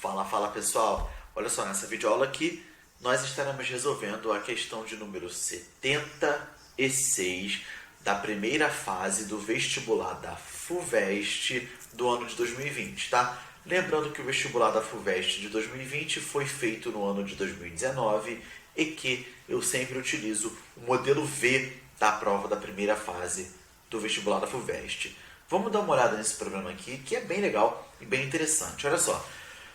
Fala pessoal, olha só, nessa videoaula aqui nós estaremos resolvendo a questão de número 76 da primeira fase do vestibular da FUVEST do ano de 2020, tá? Lembrando que o vestibular da FUVEST de 2020 foi feito no ano de 2019 e que eu sempre utilizo o modelo V da prova da primeira fase do vestibular da FUVEST. Vamos dar uma olhada nesse programa aqui, que é bem legal e bem interessante. Olha só,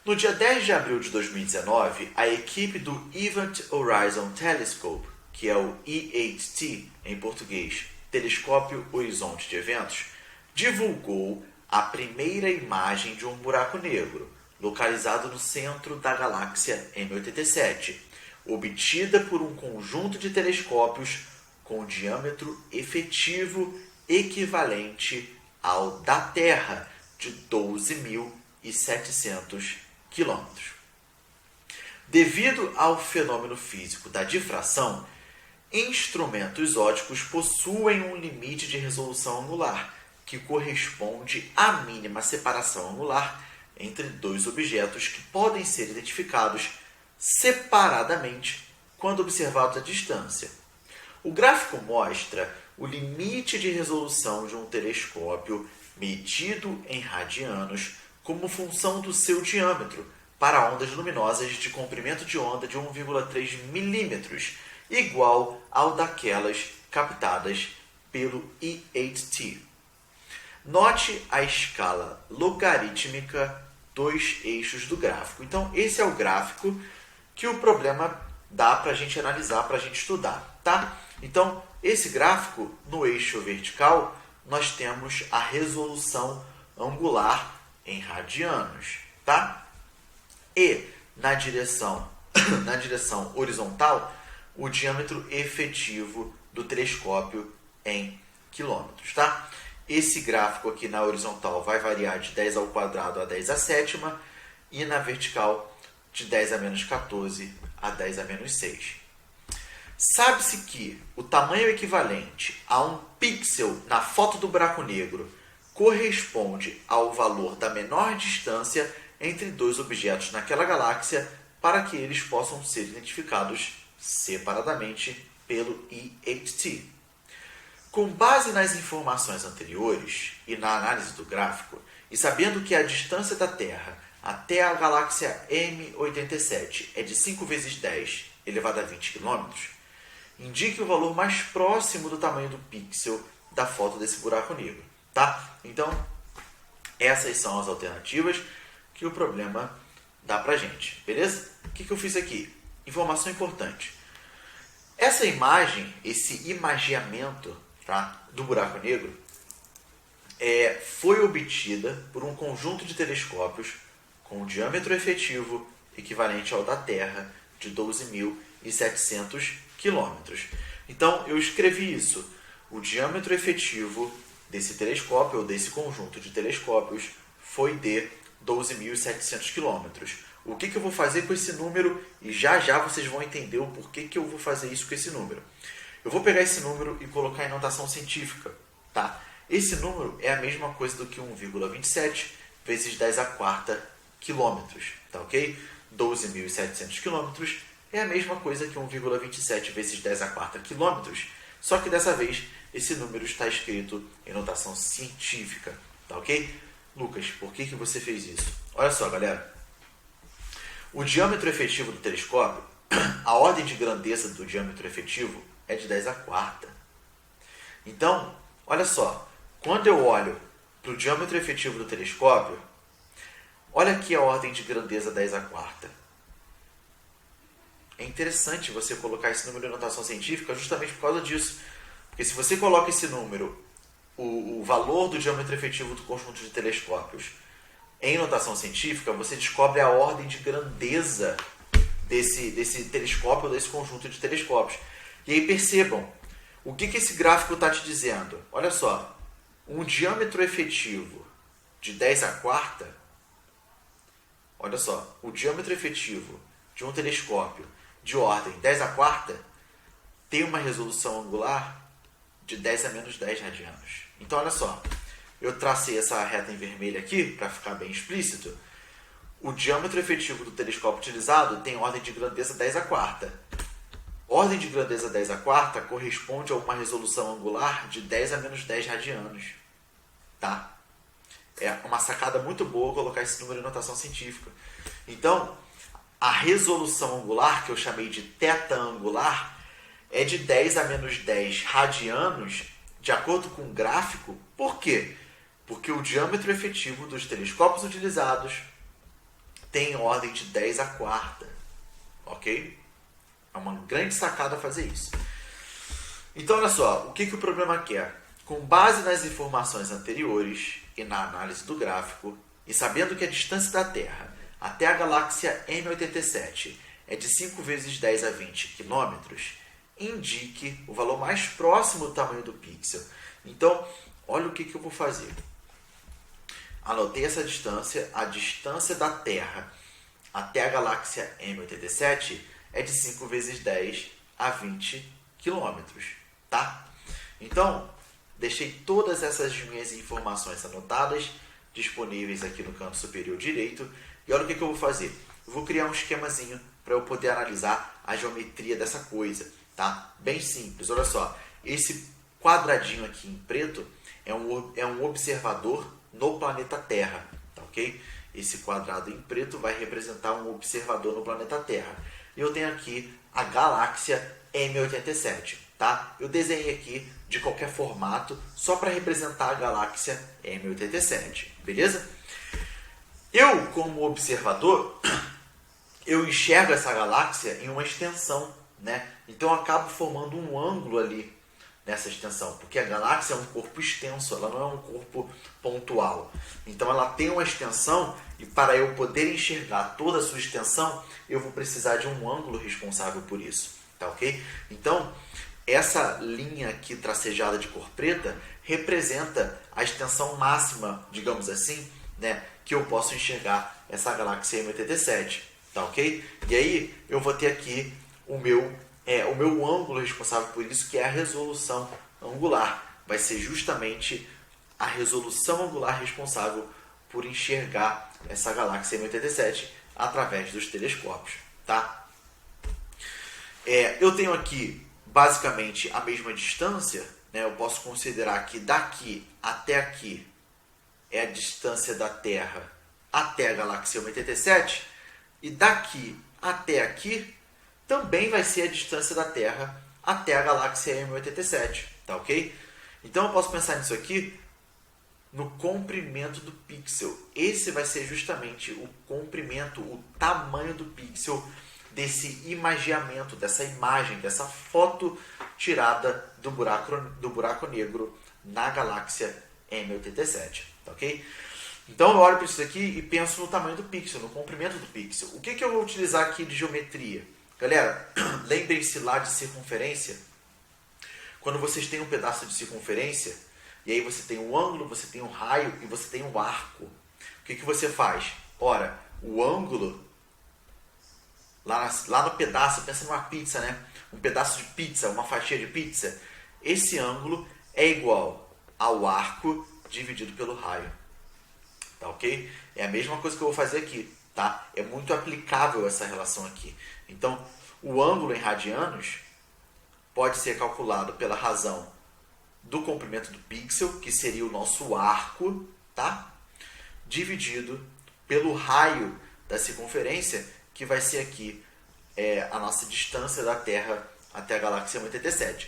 no dia 10 de abril de 2019, a equipe do Event Horizon Telescope, que é o EHT em português, Telescópio Horizonte de Eventos, divulgou a primeira imagem de um buraco negro, localizado no centro da galáxia M87, obtida por um conjunto de telescópios com diâmetro efetivo equivalente ao da Terra, de 12.700 km. Devido ao fenômeno físico da difração, instrumentos ópticos possuem um limite de resolução angular, que corresponde à mínima separação angular entre dois objetos que podem ser identificados separadamente quando observados à distância. O gráfico mostra o limite de resolução de um telescópio medido em radianos como função do seu diâmetro para ondas luminosas de comprimento de onda de 1,3 milímetros, igual ao daquelas captadas pelo EHT. Note a escala logarítmica dos eixos do gráfico. Então, esse é o gráfico que o problema dá para a gente analisar, para a gente estudar, tá? Então, esse gráfico, no eixo vertical, nós temos a resolução angular em radianos, tá? E na direção horizontal, o diâmetro efetivo do telescópio em quilômetros, tá? Esse gráfico aqui na horizontal vai variar de 10 ao quadrado a 10 à sétima e na vertical de 10 a menos 14 a 10 a menos 6. Sabe-se que o tamanho equivalente a um pixel na foto do buraco negro corresponde ao valor da menor distância entre dois objetos naquela galáxia para que eles possam ser identificados separadamente pelo EHT. Com base nas informações anteriores e na análise do gráfico, e sabendo que a distância da Terra até a galáxia M87 é de 5 vezes 10 elevado a 20 km, indique o valor mais próximo do tamanho do pixel da foto desse buraco negro, tá? Então, essas são as alternativas que o problema dá pra gente, beleza? O que eu fiz aqui? Informação importante. Essa imagem, esse imageamento, tá, do buraco negro, foi obtida por um conjunto de telescópios com diâmetro efetivo equivalente ao da Terra, de 12.700 quilômetros. Então, eu escrevi isso. O diâmetro efetivo desse telescópio, ou desse conjunto de telescópios, foi de 12.700 quilômetros. O que eu vou fazer com esse número? E já vocês vão entender o porquê que eu vou fazer isso com esse número. Eu vou pegar esse número e colocar em notação científica, tá? Esse número é a mesma coisa do que 1,27 vezes 10 à quarta quilômetros, tá ok? 12.700 quilômetros é a mesma coisa que 1,27 vezes 10 à quarta quilômetros, só que dessa vez esse número está escrito em notação científica, tá ok? Lucas, por que você fez isso? Olha só, galera. O diâmetro efetivo do telescópio, a ordem de grandeza do diâmetro efetivo é de 10 à quarta. Então, olha só, quando eu olho para o diâmetro efetivo do telescópio, olha aqui a ordem de grandeza 10 à quarta. É interessante você colocar esse número em notação científica justamente por causa disso. Porque se você coloca esse número, o valor do diâmetro efetivo do conjunto de telescópios, em notação científica, você descobre a ordem de grandeza desse telescópio, desse conjunto de telescópios. E aí percebam, o que esse gráfico está te dizendo? Olha só, um diâmetro efetivo de 10 à quarta, olha só, o diâmetro efetivo de um telescópio de ordem 10 à quarta tem uma resolução angular de 10 a menos 10 radianos. Então, olha só, eu tracei essa reta em vermelho aqui, para ficar bem explícito. o diâmetro efetivo do telescópio utilizado tem ordem de grandeza 10 à quarta. Ordem de grandeza 10 à quarta corresponde a uma resolução angular de 10 a menos 10 radianos. Tá? É uma sacada muito boa colocar esse número em notação científica. Então, a resolução angular, que eu chamei de θ angular, é de 10 a menos 10 radianos, de acordo com o gráfico. Por quê? Porque o diâmetro efetivo dos telescópios utilizados tem ordem de 10 à quarta. Ok? É uma grande sacada fazer isso. Então, olha só, o que o problema quer? Com base nas informações anteriores e na análise do gráfico, e sabendo que a distância da Terra até a galáxia M87 é de 5 vezes 10 a 20 km, indique o valor mais próximo do tamanho do pixel. Então, olha o que eu vou fazer. Anotei essa distância. A distância da Terra até a galáxia M87 é de 5 vezes 10 a 20 km. Tá? Então, deixei todas essas minhas informações anotadas, disponíveis aqui no canto superior direito. E olha o que eu vou fazer. Eu vou criar um esquemazinho para eu poder analisar a geometria dessa coisa. Tá? Bem simples. Olha só. Esse quadradinho aqui em preto é um observador no planeta Terra. Tá, ok? Esse quadrado em preto vai representar um observador no planeta Terra. E eu tenho aqui a galáxia M87. Tá? Eu desenhei aqui de qualquer formato, só para representar a galáxia M87. Beleza? Eu, como observador, eu enxergo essa galáxia em uma extensão, né? Então eu acabo formando um ângulo ali nessa extensão, porque a galáxia é um corpo extenso, ela não é um corpo pontual. Então ela tem uma extensão, e para eu poder enxergar toda a sua extensão, eu vou precisar de um ângulo responsável por isso. Tá, ok? Então, essa linha aqui tracejada de cor preta representa a extensão máxima, digamos assim, né, que eu posso enxergar essa galáxia M87. Tá, ok? E aí eu vou ter aqui o meu ângulo responsável por isso, que é a resolução angular. Vai ser justamente a resolução angular responsável por enxergar essa galáxia M87 através dos telescópios. Tá? Eu tenho aqui basicamente a mesma distância, né? Eu posso considerar que daqui até aqui é a distância da Terra até a galáxia M87, e daqui até aqui também vai ser a distância da Terra até a galáxia M87, tá, ok? Então eu posso pensar nisso aqui no comprimento do pixel. Esse vai ser justamente o comprimento, o tamanho do pixel desse imageamento, dessa imagem, dessa foto tirada do buraco negro na galáxia M87, tá, ok? Então eu olho para isso aqui e penso no tamanho do pixel, no comprimento do pixel. O que eu vou utilizar aqui de geometria? Galera, lembrem-se lá de circunferência. Quando vocês têm um pedaço de circunferência, e aí você tem um ângulo, você tem um raio e você tem um arco. O que você faz? Ora, o ângulo, lá no pedaço, pensa numa pizza, né? Um pedaço de pizza, uma fatia de pizza. Esse ângulo é igual ao arco dividido pelo raio. Tá, ok? É a mesma coisa que eu vou fazer aqui. Tá? É muito aplicável essa relação aqui. Então, o ângulo em radianos pode ser calculado pela razão do comprimento do pixel, que seria o nosso arco, tá? Dividido pelo raio da circunferência, que vai ser aqui a nossa distância da Terra até a galáxia M87.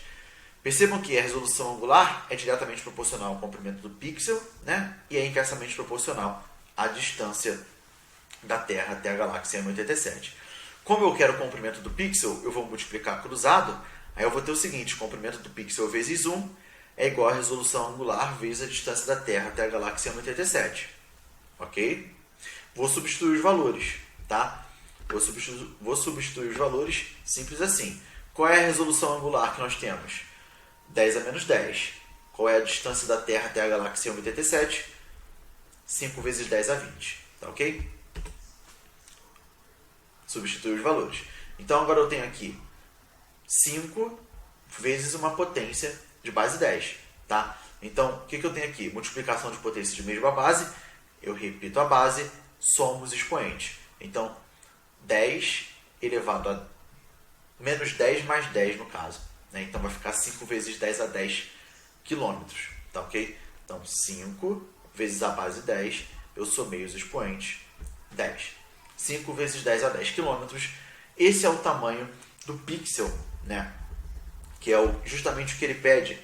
Percebam que a resolução angular é diretamente proporcional ao comprimento do pixel, né? E é inversamente proporcional à distância da Terra até a galáxia M87. Como eu quero o comprimento do pixel, eu vou multiplicar cruzado, aí eu vou ter o seguinte: o comprimento do pixel vezes 1 é igual à resolução angular vezes a distância da Terra até a galáxia M87. Ok? Vou substituir os valores, tá? Vou substituir os valores simples assim. Qual é a resolução angular que nós temos? 10 a menos 10. Qual é a distância da Terra até a galáxia M87? 5 vezes 10 a 20. Tá, ok? Substituir os valores. Então agora eu tenho aqui 5 vezes uma potência de base 10. Tá? Então o que eu tenho aqui? Multiplicação de potência de mesma base. Eu repito a base, somos expoentes. Então, 10 elevado a menos 10 mais 10 no caso. Né? Então, vai ficar 5 vezes 10 a 10 quilômetros. Tá ok? Então, 5 vezes a base 10, eu somei os expoentes, 10. 5 vezes 10 a 10 quilômetros. Esse é o tamanho do pixel, né? Que é justamente o que ele pede.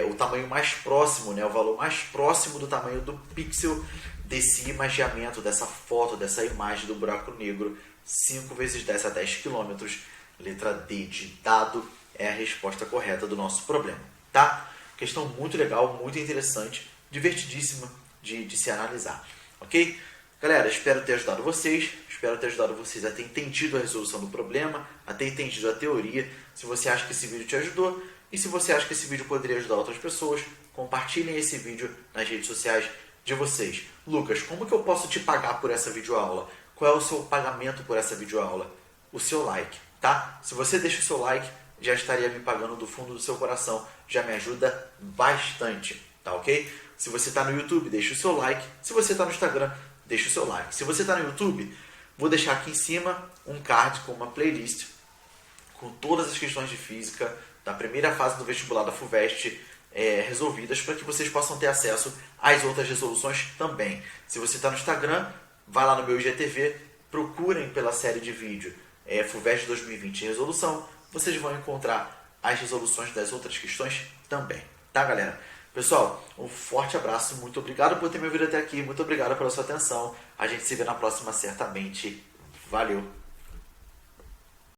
O tamanho mais próximo, né? O valor mais próximo do tamanho do pixel desse imageamento, dessa foto, dessa imagem do buraco negro. 5 vezes 10 a 10 quilômetros. Letra D de dado é a resposta correta do nosso problema. Tá? Questão muito legal, muito interessante, divertidíssima de se analisar. Ok? Galera, espero ter ajudado vocês. Espero ter ajudado vocês a ter entendido a resolução do problema, a ter entendido a teoria. Se você acha que esse vídeo te ajudou e se você acha que esse vídeo poderia ajudar outras pessoas, compartilhem esse vídeo nas redes sociais de vocês. Lucas, como que eu posso te pagar por essa videoaula? Qual é o seu pagamento por essa videoaula? O seu like, tá? Se você deixa o seu like, já estaria me pagando do fundo do seu coração. Já me ajuda bastante, tá ok? Se você está no YouTube, deixa o seu like. Se você está no Instagram, deixa o seu like. Se você está no YouTube, vou deixar aqui em cima um card com uma playlist com todas as questões de física da primeira fase do vestibular da FUVEST resolvidas para que vocês possam ter acesso às outras resoluções também. Se você está no Instagram, vai lá no meu IGTV, procurem pela série de vídeo FUVEST 2020 resolução, vocês vão encontrar as resoluções das outras questões também. Tá, galera? Pessoal, um forte abraço, muito obrigado por ter me ouvido até aqui, muito obrigado pela sua atenção. A gente se vê na próxima certamente. Valeu!